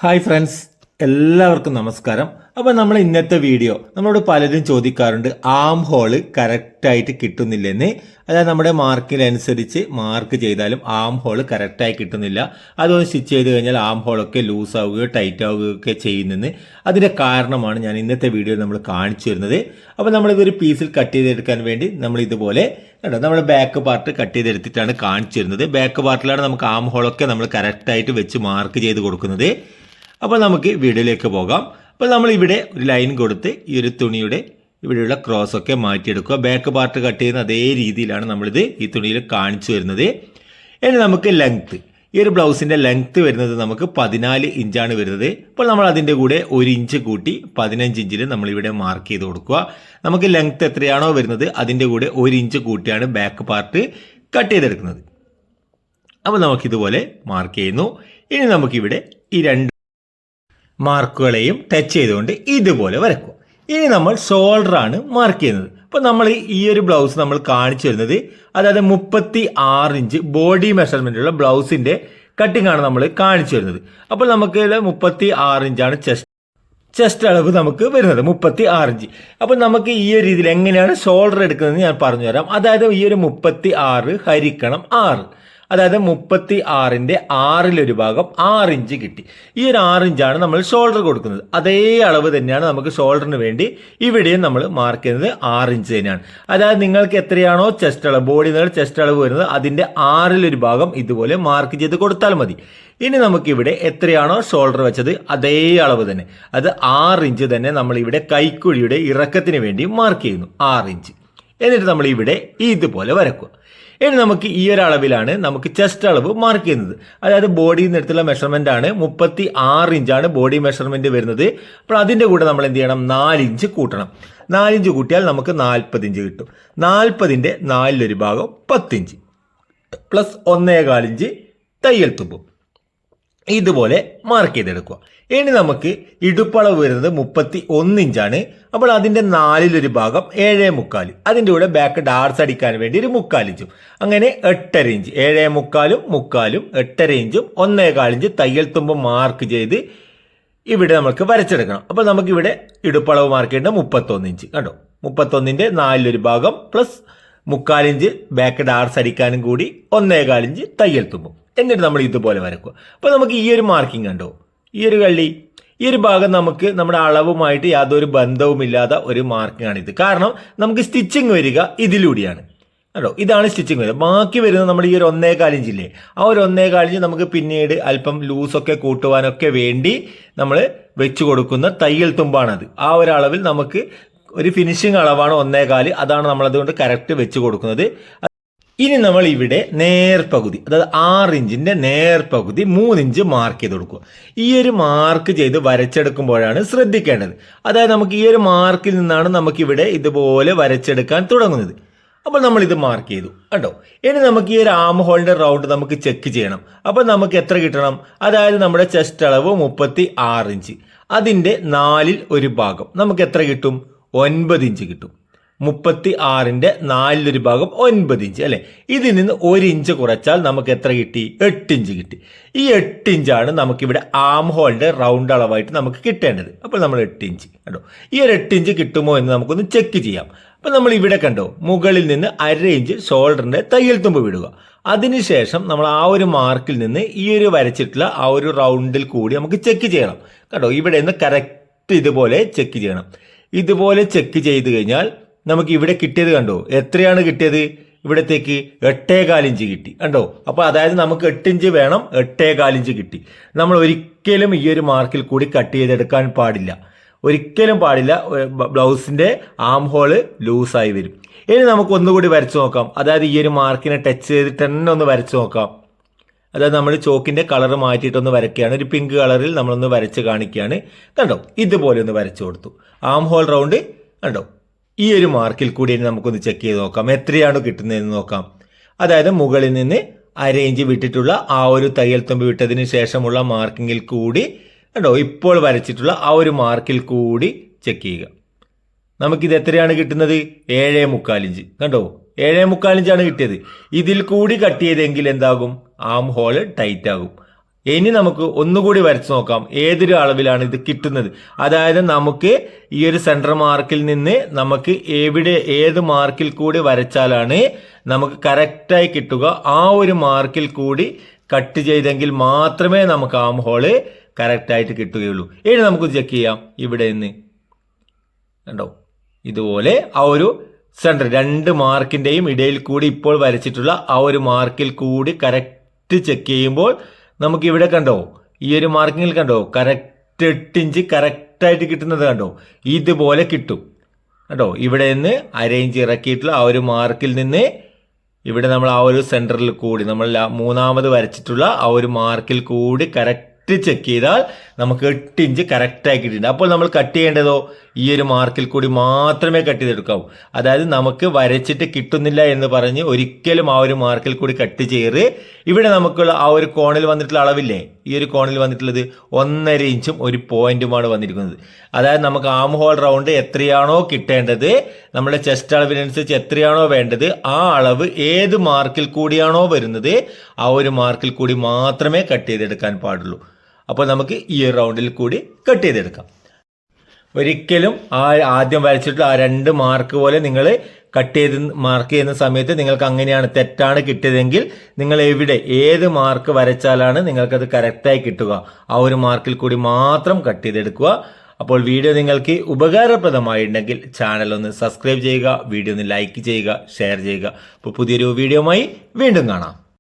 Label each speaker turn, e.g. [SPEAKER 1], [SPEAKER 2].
[SPEAKER 1] Hi friends, എല്ലാവർക്കും നമസ്കാരം. അപ്പോൾ നമ്മൾ ഇന്നത്തെ വീഡിയോ നമ്മളോട് പലരും ചോദിക്കാറുണ്ട്, ആം ഹോള് കറക്റ്റായിട്ട് കിട്ടുന്നില്ലെന്ന്. അതായത് നമ്മുടെ മാർക്കിനനുസരിച്ച് മാർക്ക് ചെയ്താലും ആം ഹോള് കറക്റ്റായി കിട്ടുന്നില്ല. അതൊന്ന് സ്റ്റിച്ച് ചെയ്ത് കഴിഞ്ഞാൽ ആം ഹോളൊക്കെ ലൂസ് ആവുകയോ ടൈറ്റ് ആവുകയൊക്കെ ചെയ്യുന്നെന്ന്. അതിൻ്റെ കാരണമാണ് ഞാൻ ഇന്നത്തെ വീഡിയോയിൽ നമ്മൾ കാണിച്ചു വരുന്നത്. അപ്പോൾ നമ്മളിതൊരു പീസിൽ കട്ട് ചെയ്തെടുക്കാൻ വേണ്ടി നമ്മൾ ഇതുപോലെ നമ്മൾ ബാക്ക് പാർട്ട് കട്ട് ചെയ്തെടുത്തിട്ടാണ് കാണിച്ചു വരുന്നത്. ബാക്ക് പാർട്ടിലാണ് നമുക്ക് ആം ഹോളൊക്കെ നമ്മൾ കറക്റ്റായിട്ട് വെച്ച് മാർക്ക് ചെയ്ത് കൊടുക്കുന്നത്. അപ്പോൾ നമുക്ക് വീഡിയോയിലേക്ക് പോകാം. അപ്പോൾ നമ്മളിവിടെ ഒരു ലൈൻ കൊടുത്ത് ഈ ഒരു തുണിയുടെ ഇവിടെയുള്ള ക്രോസ് ഒക്കെ മാറ്റിയെടുക്കുക. ബാക്ക് പാർട്ട് കട്ട് ചെയ്യുന്ന അതേ രീതിയിലാണ് നമ്മളിത് ഈ തുണിയിൽ കാണിച്ചു വരുന്നത്. ഇനി നമുക്ക് ലെങ്ത്ത്, ഈ ഒരു ബ്ലൗസിൻ്റെ ലെങ്ത്ത് വരുന്നത് നമുക്ക് 14 ഇഞ്ചാണ് വരുന്നത്. അപ്പോൾ നമ്മൾ അതിൻ്റെ കൂടെ 1 ഇഞ്ച് കൂട്ടി 15 ഇഞ്ചിൽ നമ്മളിവിടെ മാർക്ക് ചെയ്ത് കൊടുക്കുക. നമുക്ക് ലെങ്ത്ത് എത്രയാണോ വരുന്നത് അതിൻ്റെ കൂടെ 1 ഇഞ്ച് കൂട്ടിയാണ് ബാക്ക് പാർട്ട് കട്ട് ചെയ്തെടുക്കുന്നത്. അപ്പോൾ നമുക്കിതുപോലെ മാർക്ക് ചെയ്യുന്നു. ഇനി നമുക്കിവിടെ ഈ രണ്ട് മാർക്കുകളെയും ടച്ച് ചെയ്തുകൊണ്ട് ഇതുപോലെ വരക്കുക. ഇനി നമ്മൾ ഷോൾഡറാണ് മാർക്ക് ചെയ്യുന്നത്. അപ്പോൾ നമ്മൾ ഈ ഒരു ബ്ലൗസ് നമ്മൾ കാണിച്ചു വരുന്നത്, അതായത് 36 ഇഞ്ച് ബോഡി മെഷർമെൻറ്റുള്ള ബ്ലൗസിൻ്റെ കട്ടിംഗ് ആണ് നമ്മൾ കാണിച്ചു വരുന്നത്. അപ്പോൾ നമുക്ക് 36 ഇഞ്ചാണ് ചെസ്റ്റ് അളവ് നമുക്ക് വരുന്നത്, 36 ഇഞ്ച്. അപ്പോൾ നമുക്ക് ഈ ഒരു രീതിയിൽ എങ്ങനെയാണ് ഷോൾഡർ എടുക്കുന്നത് ഞാൻ പറഞ്ഞു തരാം. അതായത് ഈ ഒരു 36 ഹരിക്കണം 6, അതായത് 36ന്റെ 6 ഭാഗം 6 ഇഞ്ച് കിട്ടി. ഈ ഒരു 6 ഇഞ്ചാണ് നമ്മൾ ഷോൾഡർ കൊടുക്കുന്നത്. അതേ അളവ് തന്നെയാണ് നമുക്ക് ഷോൾഡറിന് വേണ്ടി ഇവിടെയും നമ്മൾ മാർക്ക് ചെയ്യുന്നത് 6 ഇഞ്ച് തന്നെയാണ്. അതായത് നിങ്ങൾക്ക് എത്രയാണോ ചെസ്റ്റ് അളവ്, ബോഡി ചെസ്റ്റ് അളവ് വരുന്നത് അതിൻ്റെ 6 ഭാഗം ഇതുപോലെ മാർക്ക് ചെയ്ത് കൊടുത്താൽ മതി. ഇനി നമുക്കിവിടെ എത്രയാണോ ഷോൾഡർ വെച്ചത് അതേ അളവ് തന്നെ, അത് 6 ഇഞ്ച് തന്നെ നമ്മൾ ഇവിടെ കൈക്കുഴിയുടെ ഇറക്കത്തിന് വേണ്ടി മാർക്ക് ചെയ്യുന്നു, 6 ഇഞ്ച്. എന്നിട്ട് നമ്മൾ ഇവിടെ ഇതുപോലെ വരക്കുക. ഇനി നമുക്ക് ഈ ഒരു അളവിലാണ് നമുക്ക് ചെസ്റ്റ് അളവ് മാർക്ക് ചെയ്യുന്നത്. അതായത് ബോഡിയിൽ നിന്ന് എടുത്തുള്ള മെഷർമെന്റ് ആണ്, 36 ഇഞ്ചാണ് ബോഡി മെഷർമെന്റ് വരുന്നത്. അപ്പോൾ അതിൻ്റെ കൂടെ നമ്മൾ എന്ത് ചെയ്യണം, 4 ഇഞ്ച് കൂട്ടണം. 4 ഇഞ്ച് കൂട്ടിയാൽ നമുക്ക് 40 ഇഞ്ച് കിട്ടും. 40ന്റെ 4 ഭാഗം 10 ഇഞ്ച് പ്ലസ് 1.25 ഇഞ്ച് തയ്യൽ തുമ്പും ഇതുപോലെ മാർക്ക് ചെയ്തെടുക്കുക. ഇനി നമുക്ക് ഇടുപ്പളവ് വരുന്നത് 31 ഇഞ്ചാണ്. അപ്പോൾ അതിൻ്റെ 4 ഭാഗം 7.25, അതിൻ്റെ കൂടെ ബാക്ക് ഡാർട്സ് അടിക്കാൻ വേണ്ടി ഒരു 3/4 ഇഞ്ചും, അങ്ങനെ 8.5 ഇഞ്ച്, 7.25 3/4 8.5 ഇഞ്ചും 1.25 ഇഞ്ച് തയ്യൽ തുമ്പും മാർക്ക് ചെയ്ത് ഇവിടെ നമുക്ക് വരച്ചെടുക്കണം. അപ്പോൾ നമുക്കിവിടെ ഇടുപ്പളവ് മാർക്ക് ചെയ്യേണ്ട 31 ഇഞ്ച് കണ്ടോ, 31ന്റെ 4 ഭാഗം പ്ലസ് 3/4 ഇഞ്ച് ബാക്ക് ഡാർട്സ് അടിക്കാനും കൂടി 1.25 ഇഞ്ച് തയ്യൽ തുമ്പും. എന്നിട്ട് നമ്മൾ ഇതുപോലെ വരക്കുക. അപ്പോൾ നമുക്ക് ഈ ഒരു മാർക്കിംഗ് കണ്ടോ, ഈ ഒരു കള്ളി, ഈ ഒരു ഭാഗം നമുക്ക് നമ്മുടെ അളവുമായിട്ട് യാതൊരു ബന്ധവുമില്ലാത്ത ഒരു മാർക്കിംഗ് ആണിത്. കാരണം നമുക്ക് സ്റ്റിച്ചിങ് വരിക ഇതിലൂടെയാണ് കേട്ടോ, ഇതാണ് സ്റ്റിച്ചിങ് വരിക. ബാക്കി വരുന്നത് നമ്മൾ ഈ ഒരു 1.25 ഇഞ്ചില്ലേ, ആ ഒരു 1.25 ഇഞ്ച് നമുക്ക് പിന്നീട് അല്പം ലൂസൊക്കെ കൂട്ടുവാനൊക്കെ വേണ്ടി നമ്മൾ വെച്ച് കൊടുക്കുന്ന തയ്യൽ തുമ്പാണത്. ആ ഒരു അളവിൽ നമുക്ക് ഒരു ഫിനിഷിംഗ് അളവാണ് 1.25, അതാണ് നമ്മളതുകൊണ്ട് കറക്റ്റ് വെച്ച് കൊടുക്കുന്നത്. ഇനി നമ്മൾ ഇവിടെ നേർപകുതി, അതായത് 6 ഇഞ്ചിന്റെ നേർപകുതി 3 ഇഞ്ച് മാർക്ക് ചെയ്ത് കൊടുക്കുക. ഈ ഒരു മാർക്ക് ചെയ്ത് വരച്ചെടുക്കുമ്പോഴാണ് ശ്രദ്ധിക്കേണ്ടത്. അതായത് നമുക്ക് ഈ ഒരു മാർക്കിൽ നിന്നാണ് നമുക്കിവിടെ ഇതുപോലെ വരച്ചെടുക്കാൻ തുടങ്ങുന്നത്. അപ്പോൾ നമ്മൾ ഇത് മാർക്ക് ചെയ്തു കേട്ടോ. ഇനി നമുക്ക് ഈ ഒരു ആം ഹോളിന്റെ റൗണ്ട് നമുക്ക് ചെക്ക് ചെയ്യണം. അപ്പോൾ നമുക്ക് എത്ര കിട്ടണം, അതായത് നമ്മുടെ ചെസ്റ്റ് അളവ് 36 ഇഞ്ച്, അതിൻ്റെ 4 ഭാഗം നമുക്ക് എത്ര കിട്ടും, 9 ഇഞ്ച് കിട്ടും. 36ന്റെ 4 ഭാഗം 9 ഇഞ്ച് അല്ലെ. ഇതിൽ നിന്ന് 1 ഇഞ്ച് കുറച്ചാൽ നമുക്ക് എത്ര കിട്ടി, 8 ഇഞ്ച് കിട്ടി. ഈ 8 ഇഞ്ചാണ് നമുക്കിവിടെ ആം ഹോളിന്റെ റൗണ്ട് അളവായിട്ട് നമുക്ക് കിട്ടേണ്ടത്. അപ്പോൾ നമ്മൾ 8 ഇഞ്ച് കണ്ടോ, ഈ ഒരു 8 ഇഞ്ച് കിട്ടുമോ എന്ന് നമുക്കൊന്ന് ചെക്ക് ചെയ്യാം. അപ്പോൾ നമ്മൾ ഇവിടെ കണ്ടോ, മുകളിൽ നിന്ന് 1/2 ഇഞ്ച് ഷോൾഡറിന്റെ തയ്യൽ തുമ്പ് വിടുക. അതിനുശേഷം നമ്മൾ ആ ഒരു മാർക്കിൽ നിന്ന് ഈ ഒരു വരച്ചിട്ടുള്ള ആ ഒരു റൗണ്ടിൽ കൂടി നമുക്ക് ചെക്ക് ചെയ്യണം കേട്ടോ. ഇവിടെ നിന്ന് കറക്റ്റ് ഇതുപോലെ ചെക്ക് ചെയ്യണം. ഇതുപോലെ ചെക്ക് ചെയ്ത് കഴിഞ്ഞാൽ നമുക്ക് ഇവിടെ കിട്ടിയത് കണ്ടോ, എത്രയാണ് കിട്ടിയത്, ഇവിടത്തേക്ക് 8.25 ഇഞ്ച് കിട്ടി കണ്ടോ. അപ്പോൾ അതായത് നമുക്ക് 8 ഇഞ്ച് വേണം, 8.25 ഇഞ്ച് കിട്ടി. നമ്മൾ ഒരിക്കലും ഈ ഒരു മാർക്കിൽ കൂടി കട്ട് ചെയ്തെടുക്കാൻ പാടില്ല, ഒരിക്കലും പാടില്ല. ബ്ലൗസിന്റെ ആം ഹോള് ലൂസായി വരും. ഇനി നമുക്ക് ഒന്നുകൂടി വരച്ചു നോക്കാം. അതായത് ഈ ഒരു മാർക്കിനെ ടച്ച് ചെയ്തിട്ട് തന്നെ ഒന്ന് വരച്ചു നോക്കാം. അതായത് നമ്മൾ ചോക്കിന്റെ കളർ മാറ്റിയിട്ടൊന്ന് വരയ്ക്കുകയാണ്, ഒരു പിങ്ക് കളറിൽ നമ്മളൊന്ന് വരച്ച് കാണിക്കുകയാണ് കണ്ടോ. ഇതുപോലെ ഒന്ന് വരച്ചു കൊടുത്തു. ആം ഹോൾ റൗണ്ട് കണ്ടോ. ഈ ഒരു മാർക്കിൽ കൂടി നമുക്കൊന്ന് ചെക്ക് ചെയ്ത് നോക്കാം എത്രയാണ് കിട്ടുന്നതെന്ന് നോക്കാം. അതായത് മുകളിൽ നിന്ന് 1/2 ഇഞ്ച് വിട്ടിട്ടുള്ള ആ ഒരു തയ്യൽ തുമ്പ് വിട്ടതിന് ശേഷമുള്ള മാർക്കിങ്ങിൽ കൂടി കണ്ടോ, ഇപ്പോൾ വരച്ചിട്ടുള്ള ആ ഒരു മാർക്കിൽ കൂടി ചെക്ക് ചെയ്യുക. നമുക്കിത് എത്രയാണ് കിട്ടുന്നത്, 7.25 ഇഞ്ച് കണ്ടോ, 7.25 ഇഞ്ചാണ് കിട്ടിയത്. ഇതിൽ കൂടി കട്ട് ചെയ്തെങ്കിൽ എന്താകും, ആം ഹോള് ടൈറ്റ് ആകും. ഇനി നമുക്ക് ഒന്നുകൂടി വരച്ചു നോക്കാം ഏതൊരു അളവിലാണ് ഇത് കിട്ടുന്നത്. അതായത് നമുക്ക് ഈ ഒരു സെൻട്രൽ മാർക്കിൽ നിന്ന് നമുക്ക് ഏത് മാർക്കിൽ കൂടി വരച്ചാലാണ് നമുക്ക് കറക്റ്റായി കിട്ടുക. ആ ഒരു മാർക്കിൽ കൂടി കട്ട് ചെയ്തെങ്കിൽ മാത്രമേ നമുക്ക് ആം ഹോള് കറക്റ്റായിട്ട് കിട്ടുകയുള്ളൂ. ഇനി നമുക്ക് ചെക്ക് ചെയ്യാം. ഇവിടെ നിന്ന് കണ്ടോ, ഇതുപോലെ ആ ഒരു സെൻറ്റർ 2 മാർക്കിൻ്റെയും ഇടയിൽ കൂടി ഇപ്പോൾ വരച്ചിട്ടുള്ള ആ ഒരു മാർക്കിൽ കൂടി കറക്റ്റ് ചെക്ക് ചെയ്യുമ്പോൾ നമുക്ക് ഇവിടെ കണ്ടോ, ഈ ഒരു മാർക്കിങ്ങിൽ കണ്ടോ കറക്റ്റ് 8 ഇഞ്ച് കറക്റ്റായിട്ട് കിട്ടുന്നത് കണ്ടോ, ഇതുപോലെ കിട്ടും കേട്ടോ. ഇവിടെ നിന്ന് അരയിഞ്ച് ഇറക്കിയിട്ടുള്ള ആ ഒരു മാർക്കിൽ നിന്ന് ഇവിടെ നമ്മൾ ആ ഒരു സെൻറ്ററിൽ കൂടി നമ്മൾ 3ാമത് വരച്ചിട്ടുള്ള ആ ഒരു മാർക്കിൽ കൂടി കറക്റ്റ് ചെക്ക് ചെയ്താൽ നമുക്ക് 8 ഇഞ്ച് കറക്റ്റായി കിട്ടിയിട്ടുണ്ട്. അപ്പോൾ നമ്മൾ കട്ട് ചെയ്യേണ്ടതോ ഈ ഒരു മാർക്കിൽ കൂടി മാത്രമേ കട്ട് ചെയ്തെടുക്കാവൂ. അതായത് നമുക്ക് വരച്ചിട്ട് കിട്ടുന്നില്ല എന്ന് പറഞ്ഞ് ഒരിക്കലും ആ ഒരു മാർക്കിൽ കൂടി കട്ട് ചെയ്ത് ഇവിടെ നമുക്കുള്ള ആ ഒരു കോണിൽ വന്നിട്ടുള്ള അളവില്ലേ, ഈ ഒരു കോണിൽ വന്നിട്ടുള്ളത് 1.5 ഇഞ്ചും ഒരു പോയിന്റുമാണ് വന്നിരിക്കുന്നത്. അതായത് നമുക്ക് ആം ഹോൾ റൗണ്ട് എത്രയാണോ കിട്ടേണ്ടത്, നമ്മുടെ ചെസ്റ്റ് അളവിനനുസരിച്ച് എത്രയാണോ വേണ്ടത്, ആ അളവ് ഏത് മാർക്കിൽ കൂടിയാണോ വരുന്നത് ആ ഒരു മാർക്കിൽ കൂടി മാത്രമേ കട്ട് ചെയ്തെടുക്കാൻ പാടുള്ളൂ. അപ്പോൾ നമുക്ക് ഈ റൗണ്ടിൽ കൂടി കട്ട് ചെയ്തെടുക്കാം. ഒരിക്കലും ആ ആദ്യം വരച്ചിട്ടുള്ള ആ 2 മാർക്ക് പോലെ നിങ്ങൾ മാർക്ക് ചെയ്യുന്ന സമയത്ത് നിങ്ങൾക്ക് അങ്ങനെയാണ് തെറ്റാണ് കിട്ടിയതെങ്കിൽ നിങ്ങൾ ഏത് മാർക്ക് വരച്ചാലാണ് നിങ്ങൾക്കത് കറക്റ്റായി കിട്ടുക, ആ ഒരു മാർക്കിൽ കൂടി മാത്രം കട്ട് ചെയ്തെടുക്കുക. അപ്പോൾ വീഡിയോ നിങ്ങൾക്ക് ഉപകാരപ്രദമായിട്ടുണ്ടെങ്കിൽ ചാനൽ ഒന്ന് സബ്സ്ക്രൈബ് ചെയ്യുക, വീഡിയോ ഒന്ന് ലൈക്ക് ചെയ്യുക, ഷെയർ ചെയ്യുക. അപ്പോൾ പുതിയൊരു വീഡിയോയുമായി വീണ്ടും കാണാം.